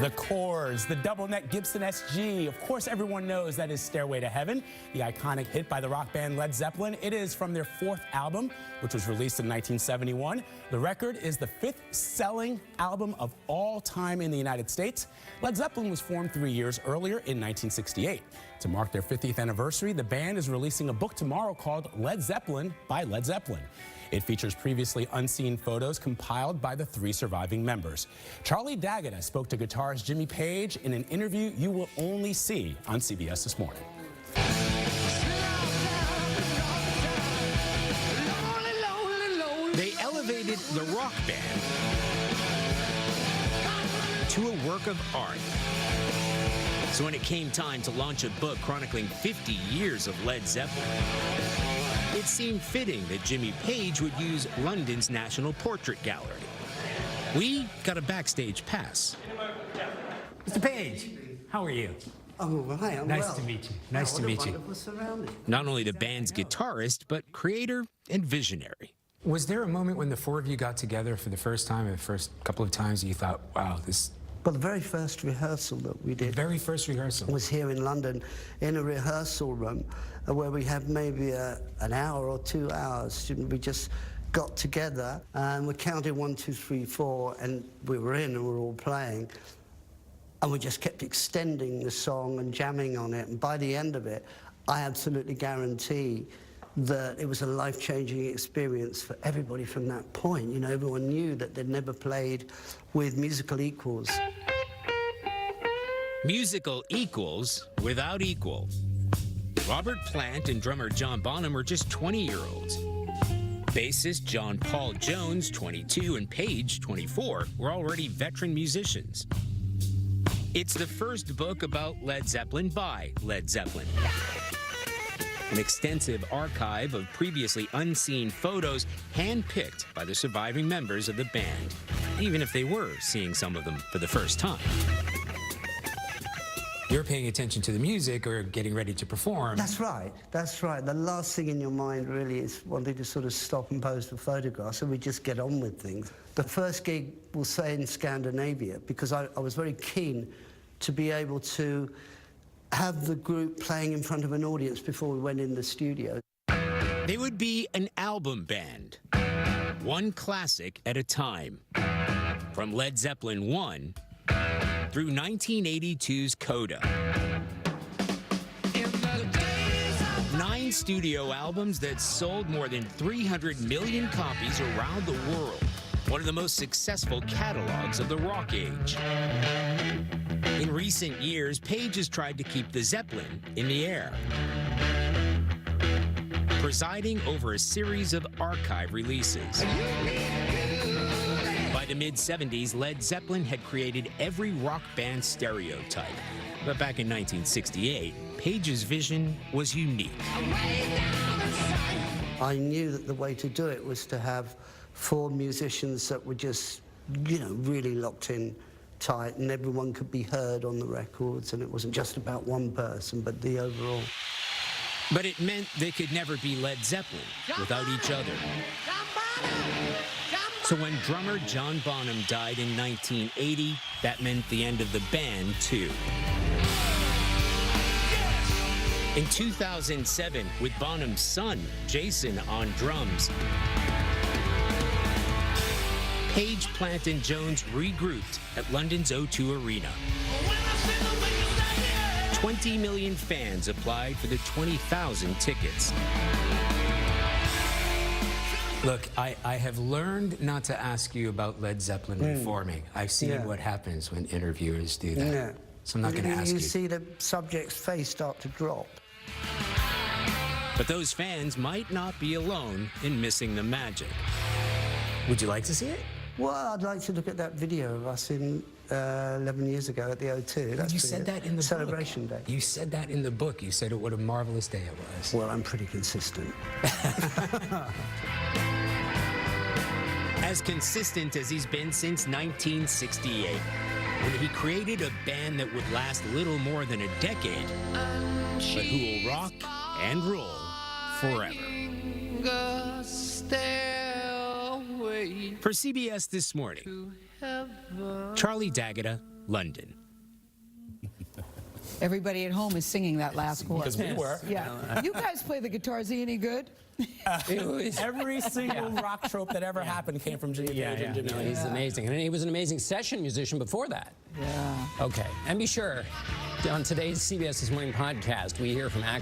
The Chords, the double-neck Gibson SG. Of course, everyone knows that is Stairway to Heaven, the iconic hit by the rock band Led Zeppelin. It is from their fourth album, which was released in 1971. The record is the fifth-selling album of all time in the United States. Led Zeppelin was formed 3 years earlier in 1968. To mark their 50th anniversary, the band is releasing a book tomorrow called Led Zeppelin by Led Zeppelin. It features previously unseen photos compiled by the three surviving members. Charlie D'Agata spoke to guitarist Jimmy Page in an interview you will only see on CBS this morning. They elevated the rock band to a work of art. So when it came time to launch a book chronicling 50 years of Led Zeppelin, it seemed fitting that Jimmy Page would use London's National Portrait Gallery. We got a backstage pass. Mr. Page, how are you? Oh, hi, I'm Nice well. to meet you. Nice to meet you. Wonderful surrounding. Not only the band's guitarist, but creator and visionary. Was there a moment when the four of you got together for the first time, or the first couple of times you thought, wow, this... Well, the very first rehearsal that we did Very first rehearsal. was here in London in a rehearsal room where we had maybe an hour or 2 hours. We just got together and we counted 1, 2, 3, 4, and we were in and we were all playing. And we just kept extending the song and jamming on it. And by the end of it, I absolutely guarantee that it was a life-changing experience for everybody from that point. You know, everyone knew that they'd never played with musical equals. Musical equals without equal. Robert Plant and drummer John Bonham were just 20-year-olds. Bassist John Paul Jones, 22, and Page, 24, were already veteran musicians. It's the first book about Led Zeppelin by Led Zeppelin. An extensive archive of previously unseen photos handpicked by the surviving members of the band, even if they were seeing some of them for the first time. You're paying attention to the music or getting ready to perform. That's right, that's right. The last thing in your mind really is wanting to sort of stop and pose for photographs, and we just get on with things. The first gig, we'll say, in Scandinavia, because I was very keen to be able to have the group playing in front of an audience before we went in the studio. They would be an album band, one classic at a time, from Led Zeppelin 1 through 1982's Coda. 9 studio albums that sold more than 300 million copies around the world, one of the most successful catalogs of the rock age. In recent years, Page has tried to keep the Zeppelin in the air, presiding over a series of archive releases. By the mid-70s, Led Zeppelin had created every rock band stereotype. But back in 1968, Page's vision was unique. I knew that the way to do it was to have 4 musicians that were just, you know, really locked in tight, and everyone could be heard on the records, and it wasn't just about one person, but the overall. But it meant they could never be Led Zeppelin without each other. So when drummer John Bonham died in 1980, that meant the end of the band, too. In 2007, with Bonham's son, Jason, on drums, Page, Plant, and Jones regrouped at London's O2 Arena. 20 million fans applied for the 20,000 tickets. Look, I have learned not to ask you about Led Zeppelin reforming. I've seen what happens when interviewers do that. Yeah. So I'm not going to ask you. You see the subject's face start to drop. But those fans might not be alone in missing the magic. Would you like to see it? Well, I'd like to look at that video of us in 11 years ago at the O2. That's You said that in the Celebration book. Day. You said that in the book. You said what a marvelous day it was. Well, I'm pretty consistent. As consistent as he's been since 1968, when he created a band that would last little more than a decade, but who will rock and roll forever. For CBS This Morning, Charlie D'Agata, London. Everybody at home is singing that last chorus. Because we were. Yeah. You guys play the guitar. Is he any good? Every single rock trope that ever happened came from Jimmy Page and Jimmy Lee. He's amazing. And he was an amazing session musician before that. Yeah. Okay. And be sure, on today's CBS This Morning podcast, we hear from actor